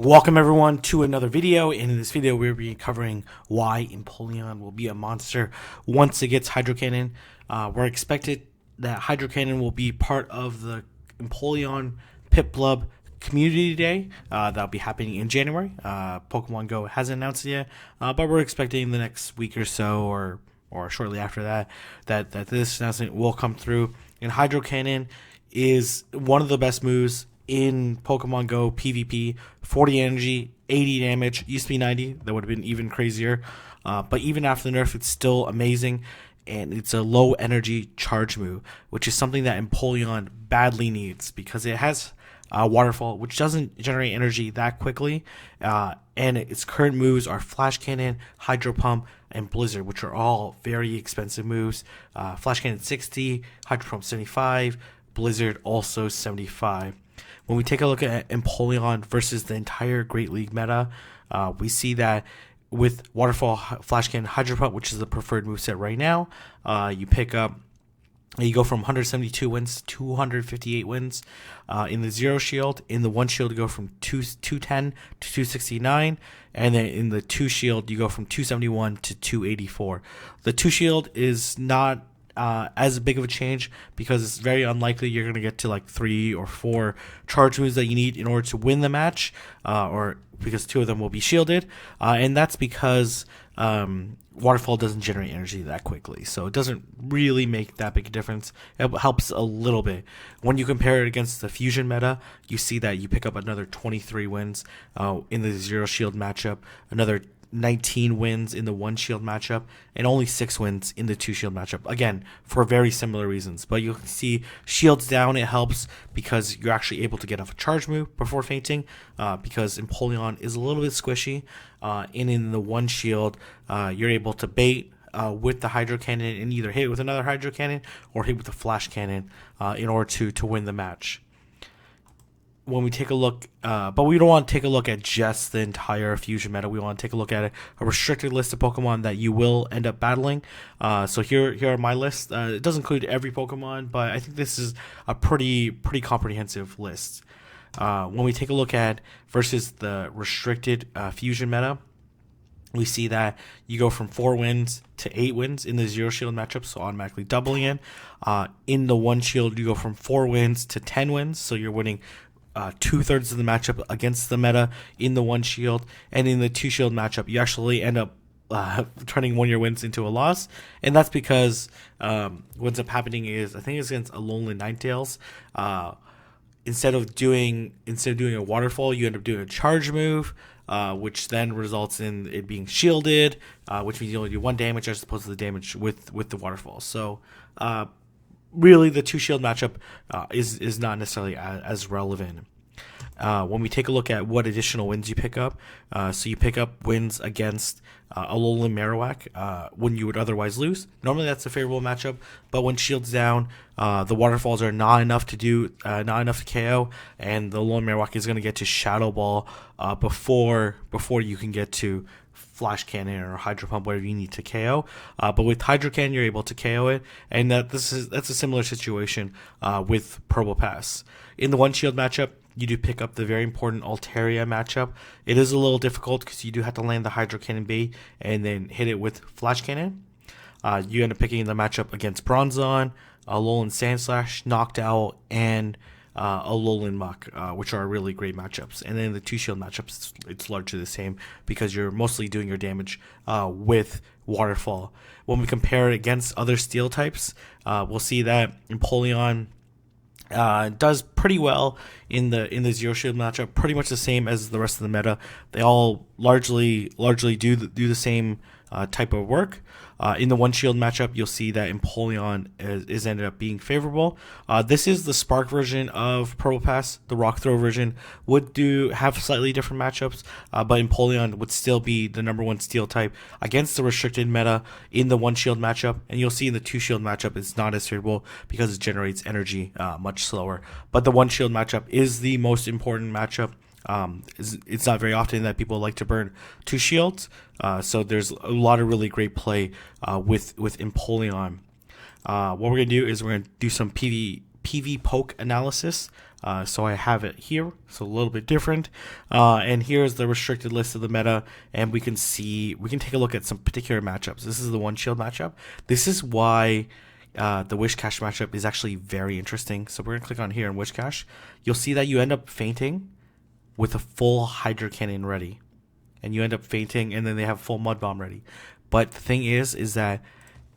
Welcome everyone to another video, and in this video we'll be covering why Empoleon will be a monster once it gets Hydro Cannon. We're expected that Hydro Cannon will be part of the Empoleon Piplup Community Day that'll be happening in January. Pokemon Go hasn't announced it yet, but we're expecting the next week or so, or shortly after that this announcement will come through. And Hydro Cannon is one of the best moves in Pokemon Go PvP. 40 energy, 80 damage. Used to be 90. That would have been even crazier. But even after the nerf, it's still amazing. And it's a low energy charge move, which is something that Empoleon badly needs because it has Waterfall, which doesn't generate energy that quickly. And its current moves are Flash Cannon, Hydro Pump, and Blizzard, which are all very expensive moves. Flash Cannon 60, Hydro Pump 75, Blizzard also 75. When we take a look at Empoleon versus the entire Great League meta, we see that with Waterfall, Flash Cannon, Hydro Pump, which is the preferred moveset right now, you go from 172 wins to 258 wins. In the Zero Shield, in the One Shield, you go from 210 to 269. And then in the Two Shield, you go from 271 to 284. The Two Shield is not as big of a change because it's very unlikely you're going to get to like 3 or 4 charge moves that you need in order to win the match, or because 2 of them will be shielded, and that's because Waterfall doesn't generate energy that quickly, so it doesn't really make that big a difference. It helps a little bit. When you compare it against the Fusion meta, you see that you pick up another 23 wins in the Zero Shield matchup, another 19 wins in the One Shield matchup, and only 6 wins in the Two Shield matchup. Again, for very similar reasons. But you can see shields down, it helps because you're actually able to get off a charge move before fainting, because Empoleon is a little bit squishy. And in the One Shield, you're able to bait with the Hydro Cannon and either hit with another Hydro Cannon or hit with a Flash Cannon in order to win the match. When we take a look, but we don't want to take a look at just the entire Fusion meta. We want to take a look at a restricted list of Pokemon that you will end up battling. So here are my list. It does include every Pokemon, but I think this is a pretty comprehensive list. When we take a look at versus the restricted Fusion meta, we see that you go from 4 wins to 8 wins in the Zero Shield matchup, so automatically doubling it. In the One Shield, you go from 4 wins to 10 wins, so you're winning 2/3 of the matchup against the meta in the One Shield. And in the Two Shield matchup, you actually end up turning one of your wins into a loss, and that's because what ends up happening is, I think it's against Alolan Ninetales, instead of doing a Waterfall, you end up doing a charge move, which then results in it being shielded, which means you only do 1 damage as opposed to the damage with the Waterfall. So really, the Two Shield matchup is not necessarily as relevant. When we take a look at what additional wins you pick up, so you pick up wins against Alolan Marowak when you would otherwise lose. Normally that's a favorable matchup, but when shield's down, the Waterfalls are not enough to KO, and the Alolan Marowak is going to get to Shadow Ball before you can get to Flash Cannon or Hydro Pump, whatever you need to KO. But with Hydro Cannon, you're able to KO it, and that's a similar situation with Probopass. In the One Shield matchup, you do pick up the very important Altaria matchup. It is a little difficult because you do have to land the Hydro Cannon bait and then hit it with Flash Cannon. You end up picking the matchup against Bronzong, Alolan Sandslash, Noctowl, and Alolan Muck, which are really great matchups. And then the Two Shield matchups, it's largely the same because you're mostly doing your damage with Waterfall. When we compare it against other Steel types, we'll see that Empoleon does pretty well in the Zero Shield matchup, pretty much the same as the rest of the meta. They all largely do the same type of work. In the One Shield matchup, you'll see that Empoleon is ended up being favorable. This is the Spark version of Probopass. The Rock Throw version would have slightly different matchups, but Empoleon would still be the #1 Steel type against the restricted meta in the One Shield matchup. And you'll see in the Two Shield matchup, it's not as favorable because it generates energy much slower. But the One Shield matchup is the most important matchup. It's not very often that people like to burn 2 shields, so there's a lot of really great play with Empoleon. What we're going to do is we're going to do some PvPoke Analysis. So I have it here, so a little bit different. And here's the restricted list of the meta, and we can take a look at some particular matchups. This is the One Shield matchup. This is why the Wish Cash matchup is actually very interesting. So we're gonna click on here in Wish Cash. You'll see that you end up fainting with a full Hydro Cannon ready, and you end up fainting, and then they have full Mud Bomb ready. But the thing is that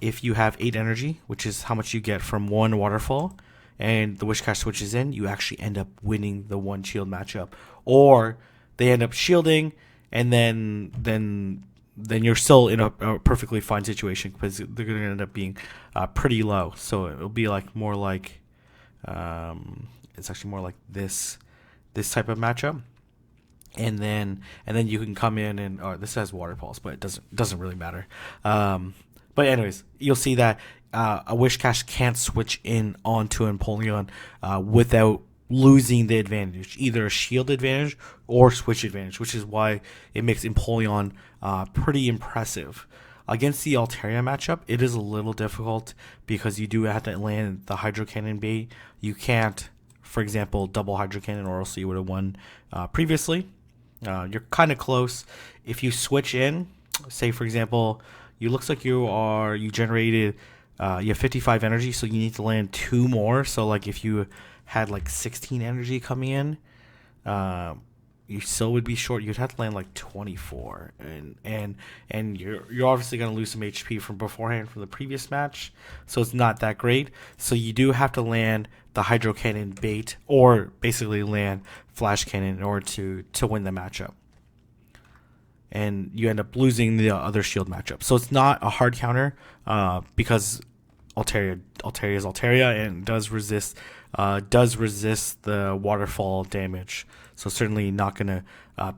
if you have 8 energy, which is how much you get from one waterfall, and the Wish Cash switches in, you actually end up winning the One Shield matchup. Or they end up shielding, and then you're still in a perfectly fine situation because they're going to end up being pretty low. So it'll be like more like it's actually more like this type of matchup. And then you can come in and this has waterfalls, but it doesn't really matter. But anyways, you'll see that a Wish Cash can't switch in onto Empoleon without losing the advantage, either a shield advantage or switch advantage, which is why it makes Empoleon pretty impressive. Against the Altaria matchup, it is a little difficult because you do have to land the Hydro Cannon bait. You can't, for example, double Hydro Cannon, or else you would have won previously. You're kind of close. If you switch in, say for example, you looks like you generated you have 55 energy, so you need to land 2 more. So like if you had like 16 energy coming in, you still would be short. You'd have to land like 24, and you're obviously going to lose some HP from beforehand from the previous match, so it's not that great. So you do have to land the Hydro Cannon bait, or basically land Flash Cannon in order to win the matchup. And you end up losing the other shield matchup. So it's not a hard counter because Altaria is Altaria and does resist the waterfall damage. So certainly not going to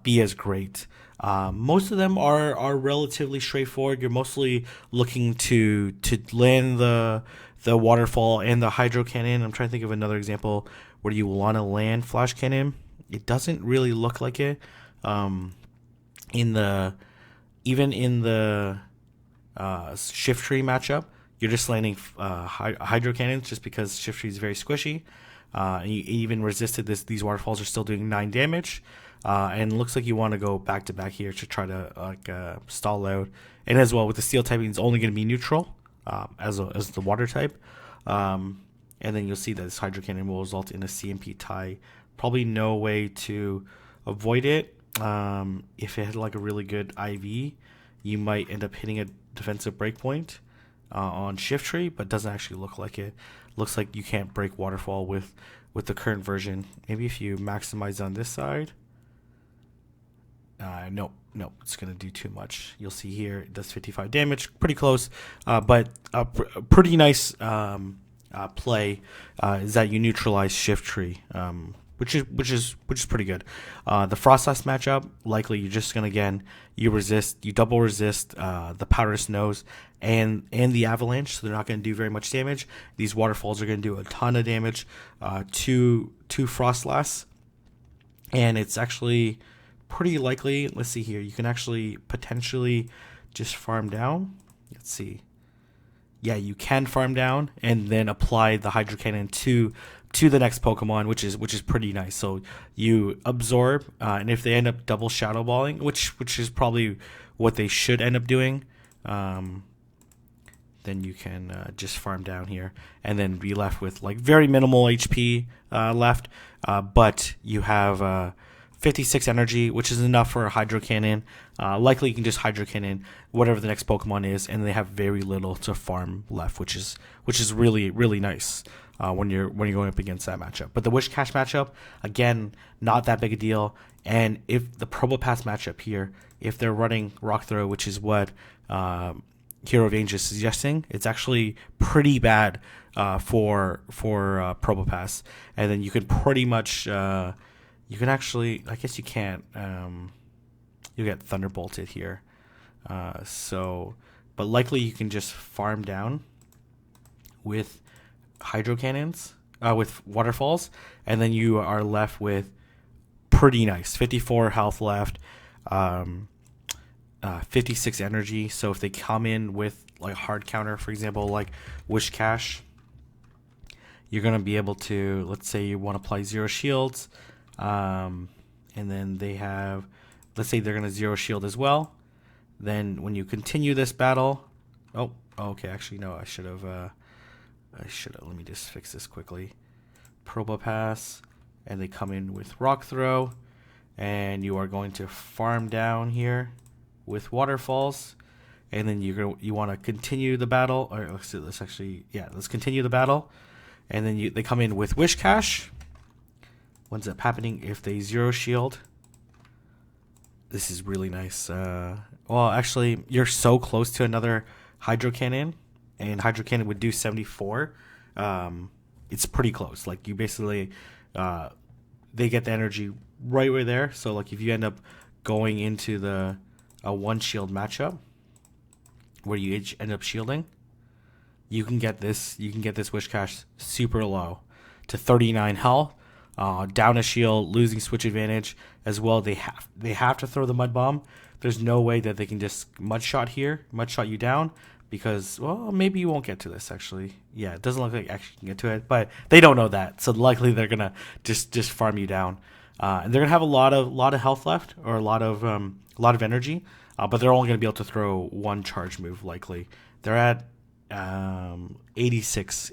be as great. Most of them are relatively straightforward. You're mostly looking to land the waterfall and the Hydro Cannon. I'm trying to think of another example where you want to land Flash Cannon. It doesn't really look like it. Even in the Shift Tree matchup, you're just landing Hydro Cannons just because Shift Tree is very squishy. And you even resisted these waterfalls are still doing 9 damage. And it looks like you want to go back to back here to try to stall out. And as well, with the Steel typing, it's only going to be neutral as the water type. And then you'll see that this Hydro Cannon will result in a CMP tie. Probably no way to avoid it. If it had like a really good IV, you might end up hitting a defensive breakpoint on Shift Tree, but doesn't actually look like it. Looks like you can't break waterfall with the current version. Maybe if you maximize on this side. No, it's gonna do too much. You'll see here it does 55 damage, pretty close, but a pretty nice play is that you neutralize Shift Tree. Which is pretty good. The Frostlass matchup, likely you're just gonna you double resist the Powder Snows and the Avalanche, so they're not gonna do very much damage. These waterfalls are gonna do a ton of damage to Frostlass, and it's actually pretty likely. Let's see here. You can actually potentially just farm down. Let's see. Yeah, you can farm down and then apply the Hydro Cannon to the next Pokemon, which is pretty nice. So you absorb, and if they end up double Shadow Balling, which is probably what they should end up doing, then you can just farm down here and then be left with like very minimal HP left, but you have 56 energy, which is enough for a Hydro Cannon. Likely you can just Hydro Cannon whatever the next Pokemon is, and they have very little to farm left, which is really, really nice when you're going up against that matchup. But the Wish Cash matchup, again, not that big a deal. And if the Probopass matchup here, if they're running Rock Throw, which is what Hero of Ages is suggesting, it's actually pretty bad for Probopass. And then you can pretty much you can actually, I guess you can't, you get Thunderbolted here. But likely you can just farm down with Hydro Cannons, with Waterfalls, and then you are left with pretty nice 54 health left, 56 energy. So if they come in with like hard counter, for example, like Wish Cash, you're going to be able to, let's say you want to apply 0 shields, and then they have, let's say they're going to 0 shield as well. Then when you continue this battle, okay, actually no, I should have, let me just fix this quickly. Probo Pass, and they come in with Rock Throw, and you are going to farm down here with Waterfalls, and then you want to continue the battle, or let's continue the battle, and then they come in with Wish Cash. What ends up happening if they 0 shield? This is really nice. Well, actually, you're so close to another Hydro Cannon, and Hydro Cannon would do 74. It's pretty close. Like, you basically, they get the energy right there. So, like, if you end up going into the 1 shield matchup where you each end up shielding, you can get this. You can get this Wish Cash super low to 39 health. Down a shield, losing switch advantage as well. They have to throw the Mud Bomb. There's no way that they can just Mud Shot you down, because, well, maybe you won't get to this, actually. Yeah, it doesn't look like you actually can get to it, but they don't know that, so likely they're gonna just farm you down, and they're gonna have a lot of health left, or a lot of energy, but they're only gonna be able to throw 1 charge move. Likely they're at 86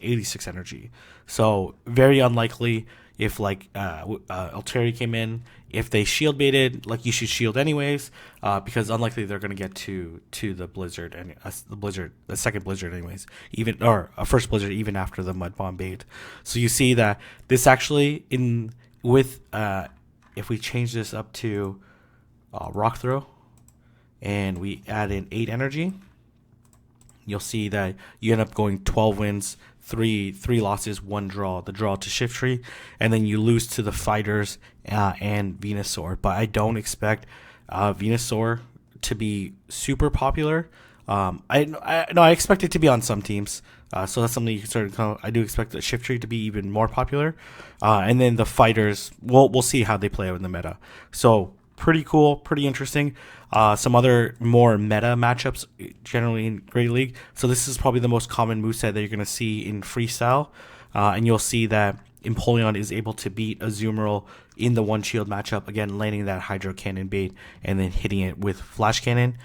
energy, so very unlikely. If like Alteri came in, if they shield baited, like, you should shield anyways, because unlikely they're gonna get to the Blizzard and the second Blizzard anyways, even, or a first Blizzard even after the Mud Bomb bait. So you see that this actually if we change this up to Rock Throw and we add in 8 energy, you'll see that you end up going 12 wins, 3 losses, 1 draw. The draw to Shiftry, and then you lose to the Fighters and Venusaur. But I don't expect Venusaur to be super popular. I expect it to be on some teams. So that's something you can start. I do expect the Shiftry to be even more popular, and then the Fighters. We'll see how they play out in the meta. So pretty cool, pretty interesting. Some other more meta matchups generally in Great League. So this is probably the most common moveset that you're going to see in Freestyle. And you'll see that Empoleon is able to beat Azumarill in the 1 shield matchup. Again, landing that Hydro Cannon bait and then hitting it with Flash Cannon.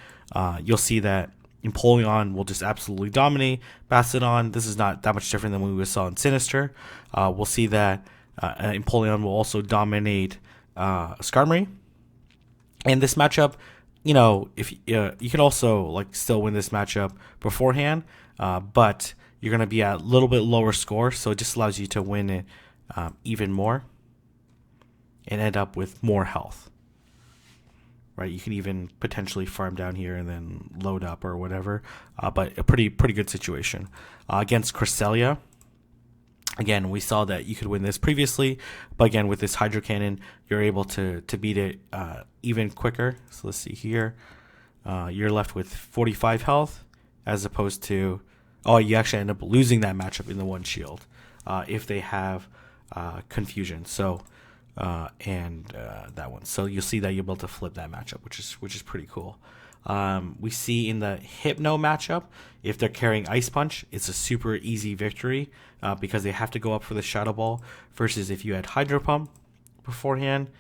You'll see that Empoleon will just absolutely dominate Bastiodon. This is not that much different than what we saw in Sinister. We'll see that Empoleon will also dominate Skarmory. And this matchup, if you can also like still win this matchup beforehand, but you're going to be at a little bit lower score, so it just allows you to win it even more and end up with more health. Right? You can even potentially farm down here and then load up or whatever, but a pretty good situation against Cresselia. Again, we saw that you could win this previously, but again, with this Hydro Cannon, you're able to beat it even quicker. So let's see here. You're left with 45 health, as opposed to, you actually end up losing that matchup in the 1 shield if they have Confusion. So that one. So you'll see that you're able to flip that matchup, which is pretty cool. We see in the Hypno matchup, if they're carrying Ice Punch, it's a super easy victory because they have to go up for the Shadow Ball, versus if you had Hydro Pump beforehand,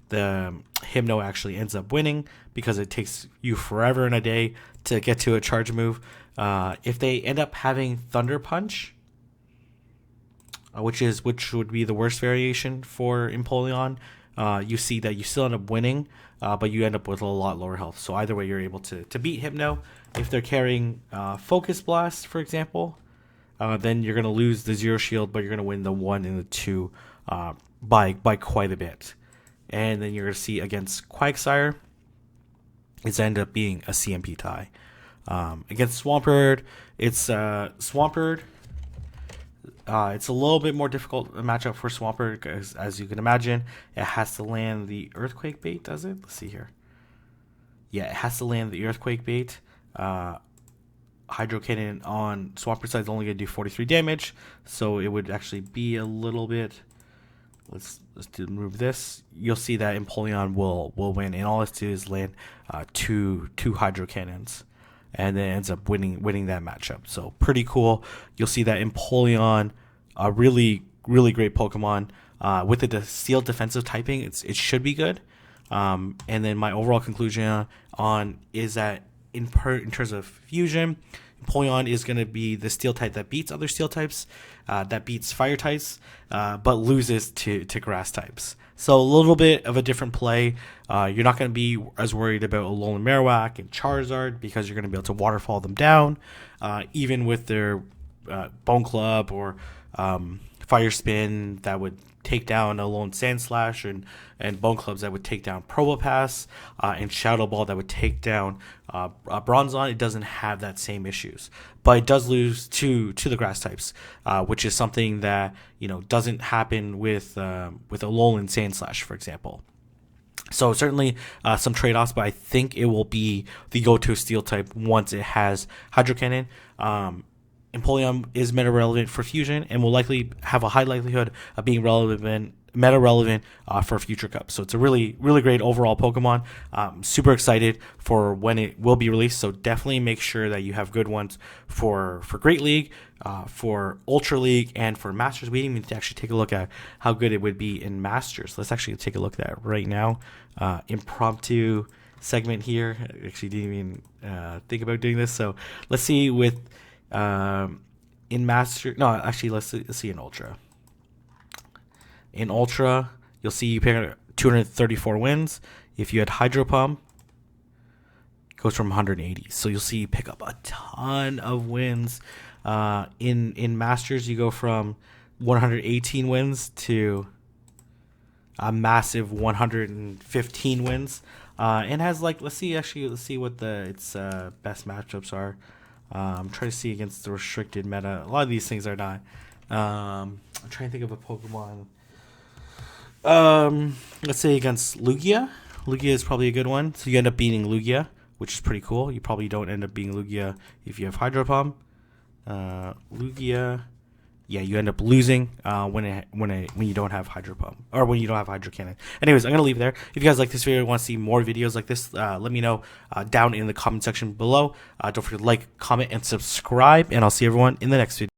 the Hypno actually ends up winning because it takes you forever and a day to get to a charge move. If they end up having Thunder Punch, which would be the worst variation for Empoleon, you see that you still end up winning, but you end up with a lot lower health. So either way, you're able to beat Hypno. If they're carrying Focus Blast, for example, then you're going to lose the 0 shield, but you're going to win the 1 and the 2 by quite a bit. And then you're going to see against Quagsire, it's ended up being a CMP tie. Against Swampert, it's Swampert. It's a little bit more difficult matchup for Swampert, because, as you can imagine, it has to land the Earthquake bait, does it? Let's see here. Yeah, it has to land the Earthquake bait. Hydro Cannon on Swampert side is only going to do 43 damage, so it would actually be a little bit... Let's remove this. You'll see that Empoleon will win, and all it's to do is land two Hydro Cannons. and then ends up winning that matchup. So pretty cool. You'll see that Empoleon, a really great Pokemon with the steel defensive typing. It should be good. And then my overall conclusion on is that in terms of fusion, Empoleon is going to be the steel type that beats other steel types, that beats fire types, but loses to grass types. So a little bit of a different play. You're not going to be as worried about Alolan Marowak and Charizard because you're going to be able to waterfall them down, even with their Bone Club or Fire Spin that would take down Alolan Sandslash, and Bone Clubs that would take down Probopass, and Shadow Ball that would take down Bronzong. It doesn't have that same issues, but it does lose to the grass types, which is something that doesn't happen with Alolan Sandslash, for example. So certainly some trade-offs, but I think it will be the go-to steel type once it has Hydro Cannon. Empoleon is meta relevant for fusion and will likely have a high likelihood of being meta relevant for future cups. So it's a really great overall Pokemon. Super excited for when it will be released. So definitely make sure that you have good ones for Great League, for Ultra League, and for Masters. We didn't even actually take a look at how good it would be in Masters. Let's actually take a look at that right now. Impromptu segment here. I actually didn't even think about doing this. So let's see with in Master. No, actually, let's see in Ultra. In Ultra, you'll see you pick up 234 wins. If you had Hydro Pump, it goes from 180. So you'll see you pick up a ton of wins. In Masters, you go from 118 wins to a massive 115 wins. And has let's see what its best matchups are. I'm trying to see against the restricted meta. A lot of these things are not. I'm trying to think of a Pokemon. Let's say against Lugia. Lugia is probably a good one. So you end up beating Lugia, which is pretty cool. You probably don't end up beating Lugia if you have Hydro Pump. Lugia, yeah, you end up losing when you don't have Hydro Pump or when you don't have Hydro Cannon. Anyways, I'm gonna leave it there. If you guys like this video and want to see more videos like this, let me know down in the comment section below. Don't forget to like, comment, and subscribe, and I'll see everyone in the next video.